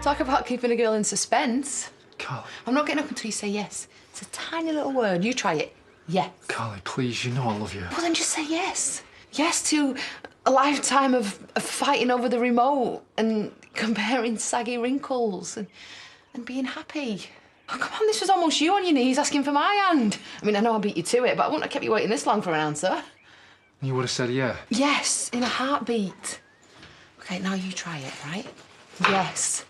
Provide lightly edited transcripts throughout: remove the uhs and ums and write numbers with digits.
Talk about keeping a girl in suspense. Carly. I'm not getting up until you say yes. It's a tiny little word. You try it. Yes. Carly, please, you know I love you. Well, then just say yes. Yes to a lifetime of fighting over the remote and comparing saggy wrinkles and being happy. Oh, come on, this was almost you on your knees asking for my hand. I mean, I know I beat you to it, but I wouldn't have kept you waiting this long for an answer. You would have said yeah? Yes, in a heartbeat. OK, now you try it, right? Yes.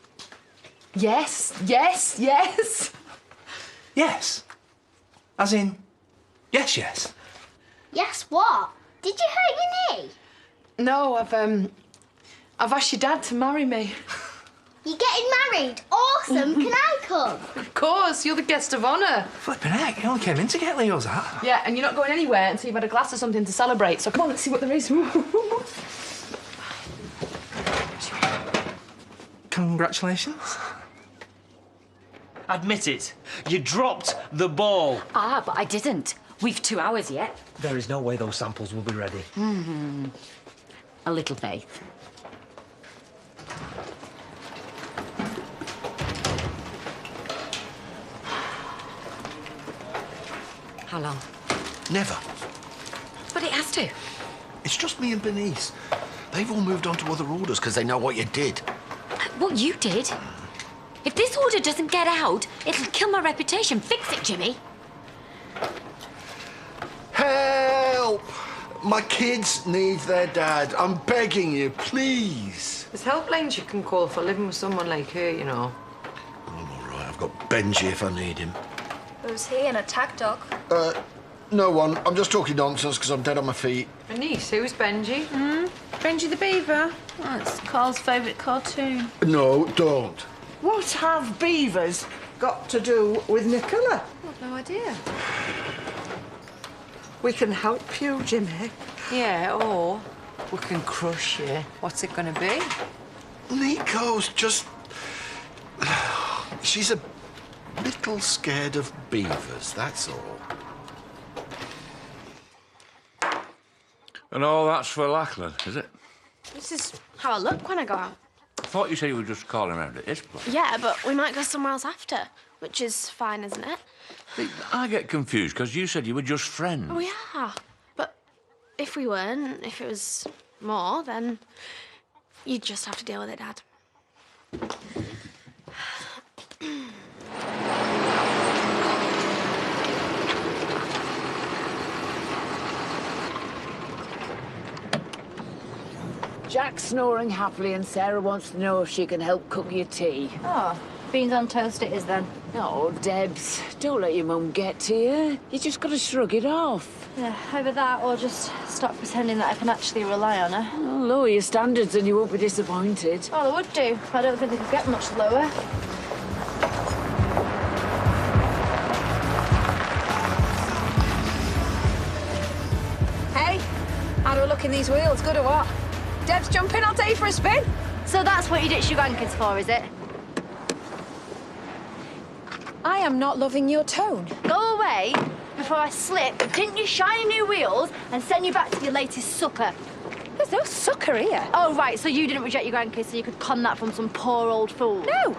Yes, yes, yes. Yes? As in, yes, yes? Yes, what? Did you hurt your knee? No, I've asked your dad to marry me. You're getting married? Awesome. Can I come? Of course, you're the guest of honour. Flippin' heck, you only came in to get Leo's hat. Yeah, and you're not going anywhere until you've had a glass of something to celebrate. So come on, let's see what there is. Congratulations. Admit it. You dropped the ball. Ah, but I didn't. We've 2 hours yet. There is no way those samples will be ready. A little faith. How long? Never. But it has to. It's just me and Bernice. They've all moved on to other orders because they know what you did. What you did? If this order doesn't get out, it'll kill my reputation. Fix it, Jimmy. Help! My kids need their dad. I'm begging you, please. There's helplines you can call for living with someone like her, you know. I'm all right. I've got Benji if I need him. Who's he, an attack dog? No one. I'm just talking nonsense because I'm dead on my feet. Bernice, who's Benji? Benji the Beaver. Oh, it's Carl's favourite cartoon. No, don't. What have beavers got to do with Nicola? I've no idea. We can help you, Jimmy. Yeah, or we can crush you. What's it going to be? Nico's just... She's a little scared of beavers, that's all. And all that's for Lachlan, is it? This is how I look when I go out. I thought you said you were just calling around at this place. Yeah, but we might go somewhere else after, which is fine, isn't it? See, I get confused because you said you were just friends. Oh, yeah. But if we weren't, if it was more, then you'd just have to deal with it, Dad. Jack's snoring happily and Sarah wants to know if she can help cook your tea. Oh, beans on toast it is then. No, Debs, don't let your mum get to you. You just got to shrug it off. Yeah, either that or just stop pretending that I can actually rely on her. Well, lower your standards and you won't be disappointed. Well, I would do. I don't think they could get much lower. Hey, how do I look in these wheels? Good or what? Deb's jumping, I'll take you for a spin. So that's what you ditch your grandkids for, is it? I am not loving your tone. Go away before I slip, didn't you shiny new wheels and send you back to your latest sucker? There's no sucker here. Oh, right, so you didn't reject your grandkids so you could con that from some poor old fool? No.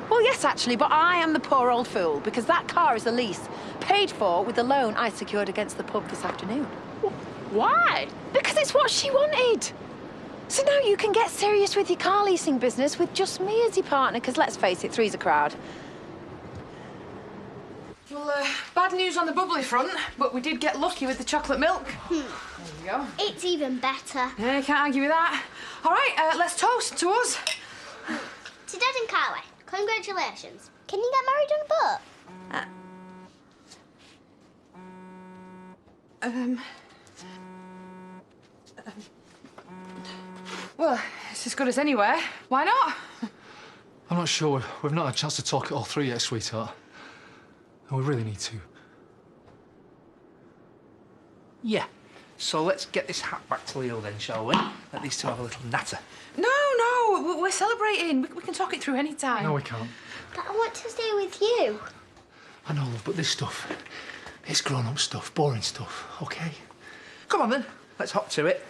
Well, yes, actually, but I am the poor old fool because that car is a lease, paid for with the loan I secured against the pub this afternoon. Why? Because it's what she wanted. So now you can get serious with your car leasing business with just me as your partner, because let's face it, three's a crowd. Well, bad news on the bubbly front, but we did get lucky with the chocolate milk. There you go. It's even better. Yeah, can't argue with that. All right, let's toast to us. To Dad and Carly, congratulations. Can you get married on a boat? Well, it's as good as anywhere. Why not? I I'm not sure. We've not had a chance to talk it all through yet, sweetheart. And we really need to. Yeah. So let's get this hat back to Leo then, shall we? Let these two have a little natter. No, we're celebrating. We can talk it through any time. No, we can't. But I want to stay with you. I know, love, but this stuff, it's grown-up stuff, boring stuff, OK? Come on, then. Let's hop to it.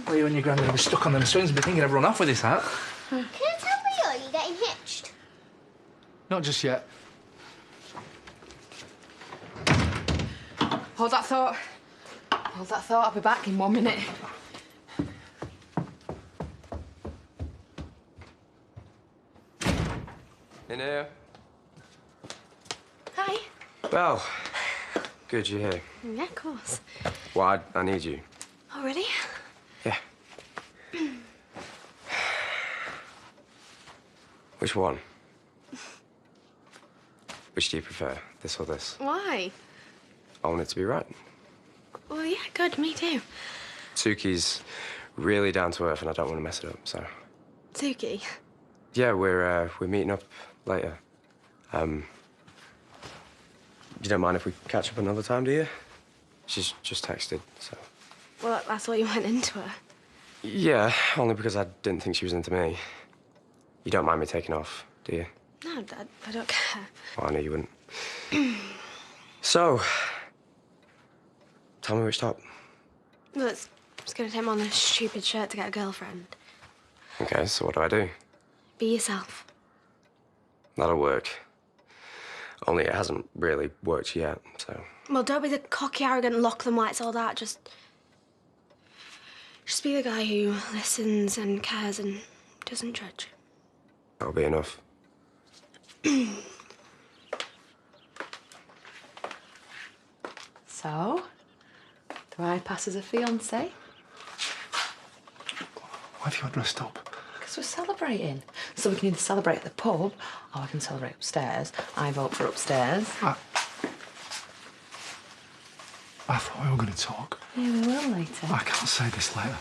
Leo and your granddad were stuck on them swings and be thinking I've run off with this hat. Can I tell Leo you're getting hitched? Not just yet. Hold that thought. Hold that thought. I'll be back in 1 minute. In here. Hi. Well, good you're here. Yeah, of course. Well, I need you. Oh, really? Yeah. Which one? Which do you prefer, this or this? Why? I want it to be right. Well, yeah, good. Me too. Suki's really down to earth, and I don't want to mess it up. So. Suki. Yeah, we're meeting up later. You don't mind if we catch up another time, do you? She's just texted, so. Well, that's why you went into her. Yeah, only because I didn't think she was into me. You don't mind me taking off, do you? No, Dad, I don't care. Well, I knew you wouldn't. So, tell me which top. Well, it's gonna take more than a stupid shirt to get a girlfriend. Okay, so what do? Be yourself. That'll work. Only it hasn't really worked yet, so. Well, don't be the cocky, arrogant, lock them lights, all that. Just be the guy who listens and cares and doesn't judge. That'll be enough. So, do I pass as a fiancé? Why have you dressed up? Because we're celebrating. So we can either celebrate at the pub or we can celebrate upstairs. I vote for upstairs. I thought we were going to talk. Yeah, we will later. I can't say this later.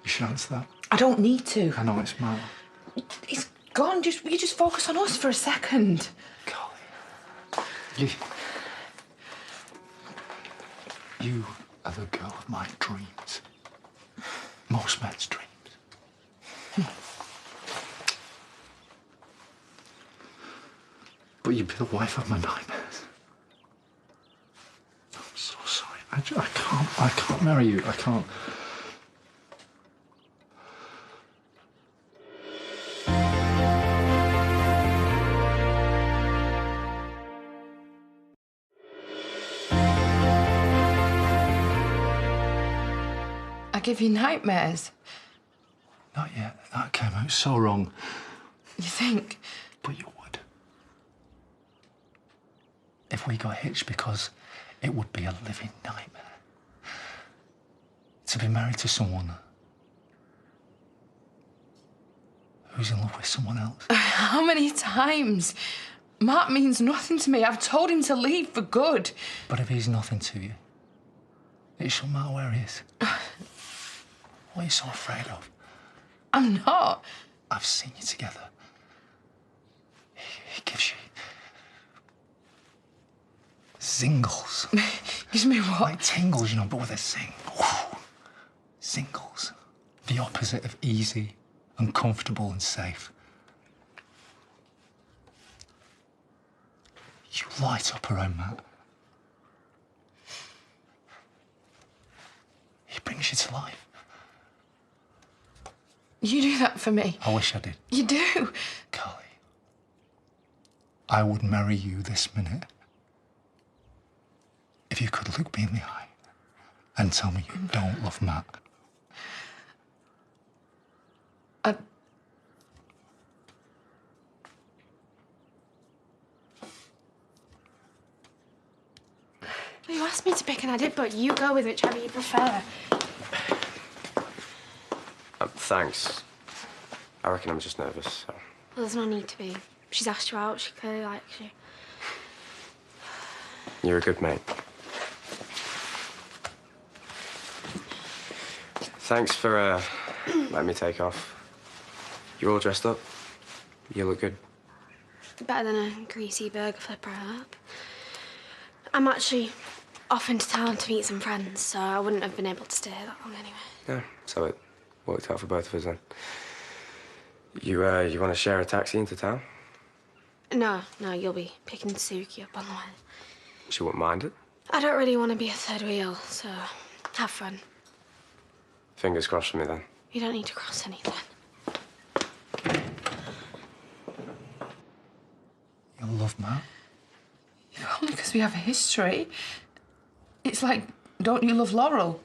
You should answer that. I don't need to. I know it's mine. It's gone. You just focus on us for a second. You are the girl of my dreams. Most men's dreams. But you'd be the wife of my nightmares. I'm so sorry. I can't marry you. I can't. I give you nightmares. Not yet. That came out so wrong. You think? But you would. If we got hitched, because it would be a living nightmare. To be married to someone who's in love with someone else. How many times? Matt means nothing to me. I've told him to leave for good. But if he's nothing to you, it shouldn't matter where he is. What are you so afraid of? I'm not. I've seen you together. He gives you zingles. Gives me what? Like tingles, you know, but with a zing. Zingles. The opposite of easy and comfortable and safe. You light up around Matt. He brings you to life. You do that for me. I wish I did. You do. Carly, I would marry you this minute if you could look me in the eye and tell me you don't love Matt. Well, you asked me to pick and I did, but you go with whichever you prefer. Thanks. I reckon I'm just nervous, so. Well, there's no need to be. She's asked you out. She clearly likes you. You're a good mate. Thanks for letting me take off. You're all dressed up. You look good. Better than a greasy burger flipper up. I'm actually off into town to meet some friends, so I wouldn't have been able to stay that long anyway. Yeah, so it worked out for both of us then. You want to share a taxi into town? No, you'll be picking Suki up on the way. She wouldn't mind it. I don't really want to be a third wheel, so have fun. Fingers crossed for me then. You don't need to cross anything. You love Matt? Only because we have a history. It's like, don't you love Laurel?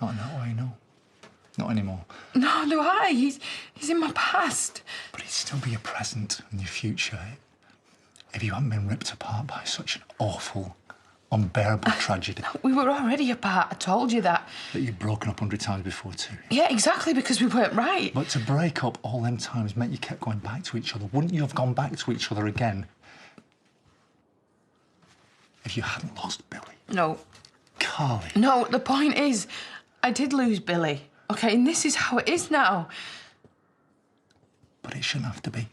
Not in that way, no. Not anymore. No, do I? He's in my past. But he'd still be your present and your future if you hadn't been ripped apart by such an awful, unbearable tragedy. We were already apart, I told you that. That you'd broken up 100 times before, too. Yeah, exactly, because we weren't right. But to break up all them times meant you kept going back to each other. Wouldn't you have gone back to each other again if you hadn't lost Billy? No. Carly. No, the point is, I did lose Billy, OK? And this is how it is now. But it shouldn't have to be.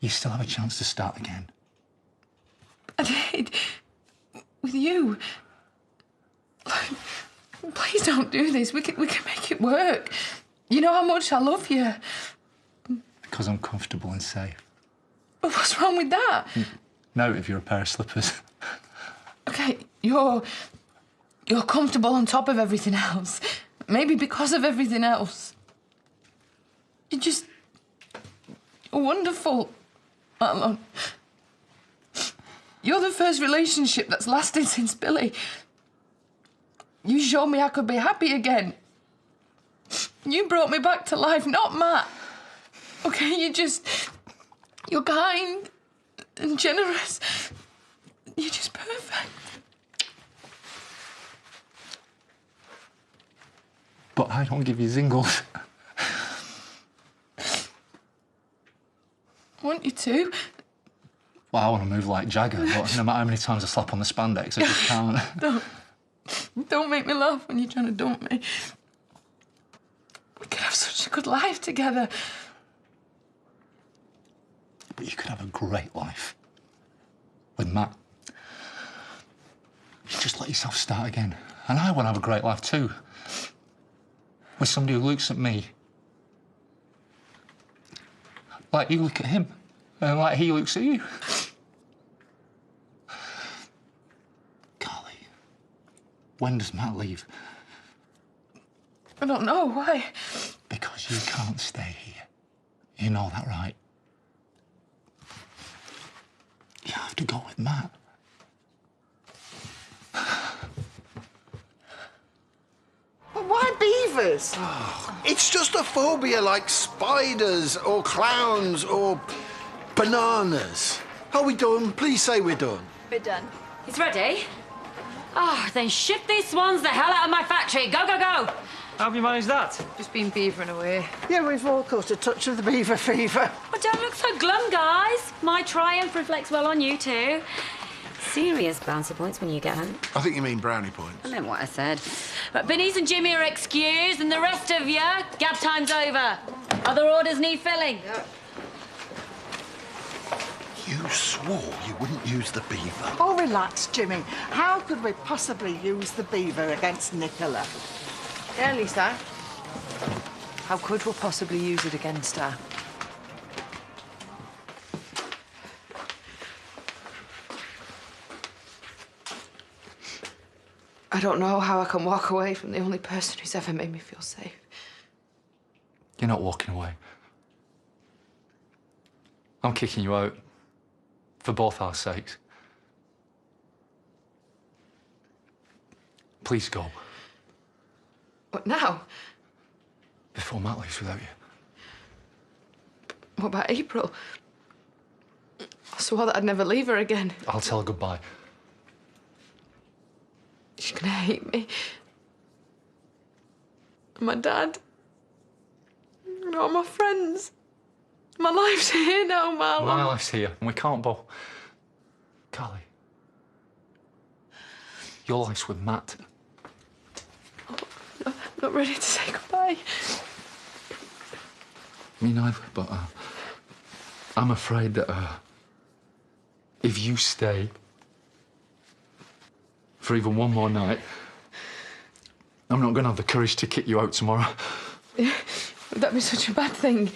You still have a chance to start again. I did. With you. Please don't do this. We can make it work. You know how much I love you. Because I'm comfortable and safe. But what's wrong with that? No, if you're a pair of slippers. OK, you're comfortable on top of everything else. Maybe because of everything else. You're wonderful, Marlon. You're the first relationship that's lasted since Billy. You showed me I could be happy again. You brought me back to life, not Matt. OK, you're kind and generous. You're just perfect. But I don't give you zingles. Want you to? Well, I want to move like Jagger, but no matter how many times I slap on the spandex, I just can't. Don't make me laugh when you're trying to dump me. We could have such a good life together. But you could have a great life with Matt. You just let yourself start again. And I want to have a great life too. With somebody who looks at me like you look at him, and like he looks at you. Carly, when does Matt leave? I don't know, why? Because you can't stay here. You know that, right? You have to go with Matt. But why beavers? It's just a phobia like spiders or clowns or bananas. Are we done? Please say we're done. We're done. He's ready? Oh, then ship these swans the hell out of my factory. Go, go, go! How have you managed that? Just been beavering away. Yeah, we've all caught a touch of the beaver fever. Oh, don't look so glum, guys. My triumph reflects well on you too. Serious bouncy points when you get home. I think you mean brownie points. I meant what I said. But Benny's and Jimmy are excused, and the rest of you, gab time's over. Other orders need filling. Yeah. You swore you wouldn't use the beaver. Oh, relax, Jimmy. How could we possibly use the beaver against Nicola? Yeah, Lisa. How could we possibly use it against her? I don't know how I can walk away from the only person who's ever made me feel safe. You're not walking away. I'm kicking you out. For both our sakes. Please go. What now? Before Matt leaves without you. What about April? I swore that I'd never leave her again. I'll tell her goodbye. She's gonna hate me. And my dad. And all my friends. My life's here now, Marlon. My life's here, and we can't both. Carly. Your life's with Matt. not ready to say goodbye. Me neither, but I'm afraid that if you stay for even one more night, I'm not going to have the courage to kick you out tomorrow. Would that be such a bad thing?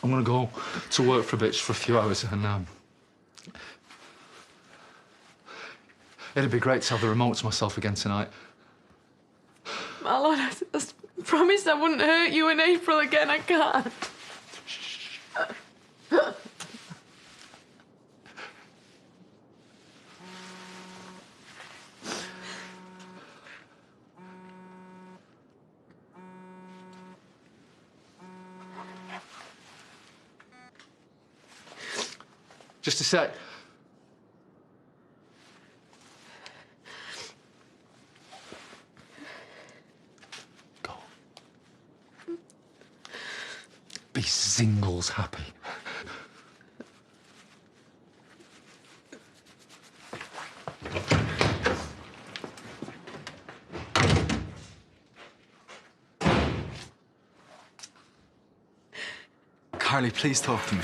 I'm going to go to work for a bit, for a few hours, and it'd be great to have the remote to myself again tonight. Marlon, I promised I wouldn't hurt you in April again. I can't. Just a sec. Go. Be singles happy. Carly, please talk to me.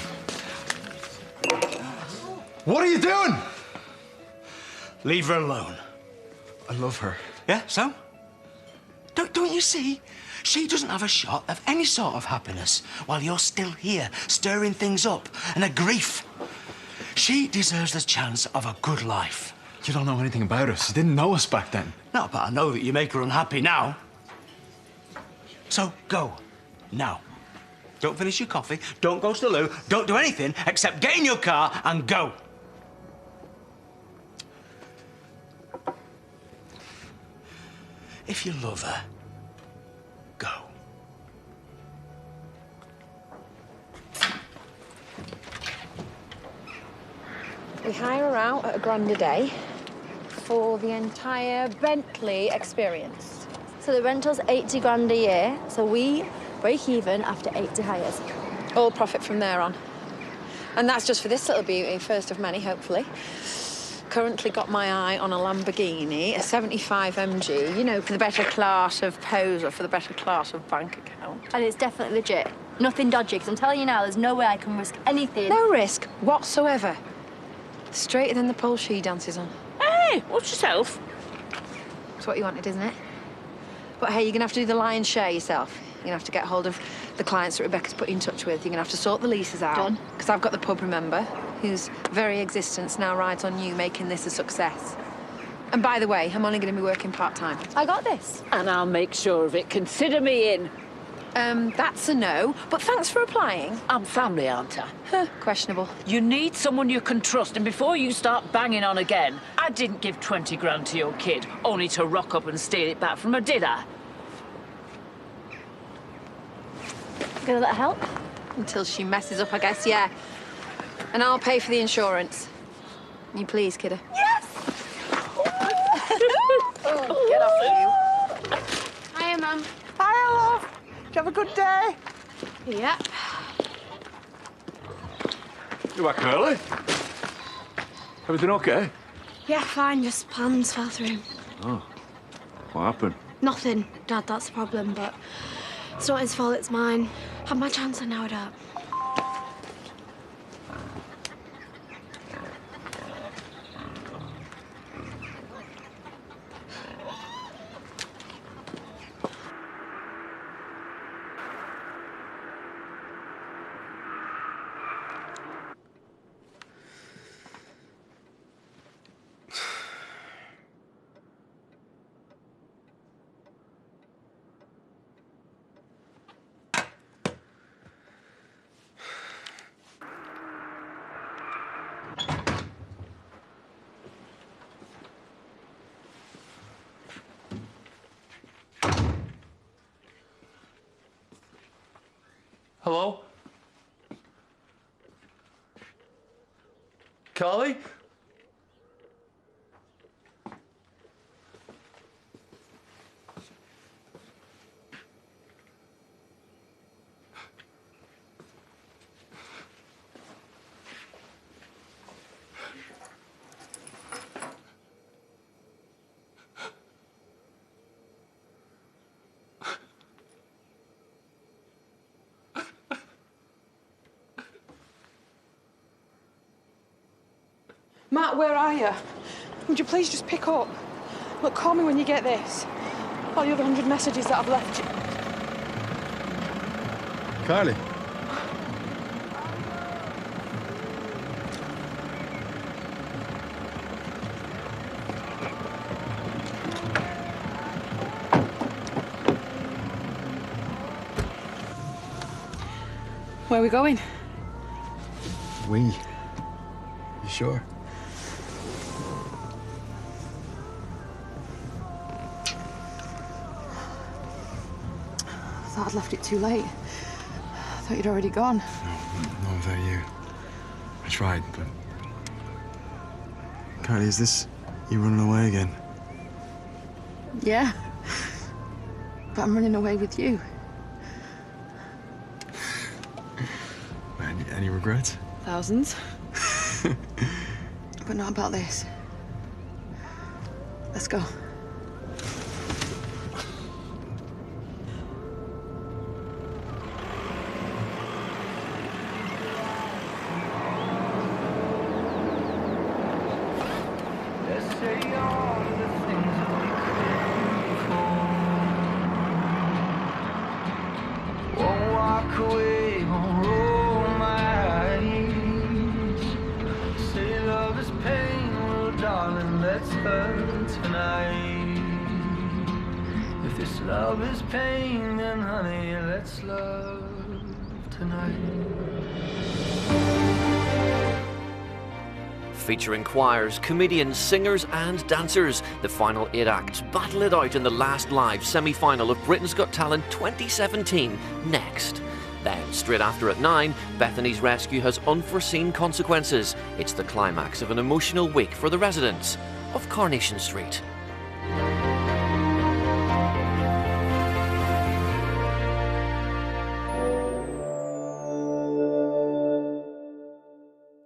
What are you doing? Leave her alone. I love her. Yeah, so? Don't you see? She doesn't have a shot of any sort of happiness while you're still here, stirring things up and a grief. She deserves the chance of a good life. You don't know anything about us. You didn't know us back then. No, but I know that you make her unhappy now. So go, now. Don't finish your coffee, don't go to the loo, don't do anything except get in your car and go. If you love her, go. We hire her out at £1 a day for the entire Bentley experience. So the rental's 80 grand a year, so we break even after 80 hires. All profit from there on. And that's just for this little beauty, first of many, hopefully. Currently got my eye on a Lamborghini, a 75 MG, you know, for the better class of poser, for the better class of bank account. And it's definitely legit. Nothing dodgy, because I'm telling you now, there's no way I can risk anything. No risk whatsoever. Straighter than the pole she dances on. Hey, watch yourself. It's what you wanted, isn't it? But hey, you're gonna have to do the lion's share yourself. You're gonna have to get hold of the clients that Rebecca's put you in touch with. You're gonna have to sort the leases out. Done. Because I've got the pub, remember, whose very existence now rides on you making this a success. And by the way, I'm only gonna be working part-time. I got this. And I'll make sure of it. Consider me in. That's a no, but thanks for applying. I'm family, aren't I? Huh, questionable. You need someone you can trust, and before you start banging on again, I didn't give 20 grand to your kid, only to rock up and steal it back from her, did I? Gonna let her help? Until she messes up, I guess, yeah. And I'll pay for the insurance. You please, kiddo. Yes! Oh, get off of you. Hiya, Mum. Hi, love. Did you have a good day? Yep. You back early? Everything okay? Yeah, fine, just plans fell through. Oh. What happened? Nothing, Dad, that's the problem, but it's not his fault, it's mine. Had my chance and now I don't. Hello? Carly? Matt, where are you? Would you please just pick up? Look, call me when you get this. All the other 100 messages that I've left you. Carly. Where are we going? We? You sure? I thought I'd left it too late. I thought you'd already gone. No, without you. I tried, but... Carly, is this you running away again? Yeah. But I'm running away with you. Any regrets? Thousands. But not about this. Let's go. If this love is pain, then honey, let's love tonight. Featuring choirs, comedians, singers and dancers, the final 8 acts battle it out in the last live semi-final of Britain's Got Talent 2017 next. Then, straight after at 9, Bethany's rescue has unforeseen consequences. It's the climax of an emotional week for the residents of Coronation Street.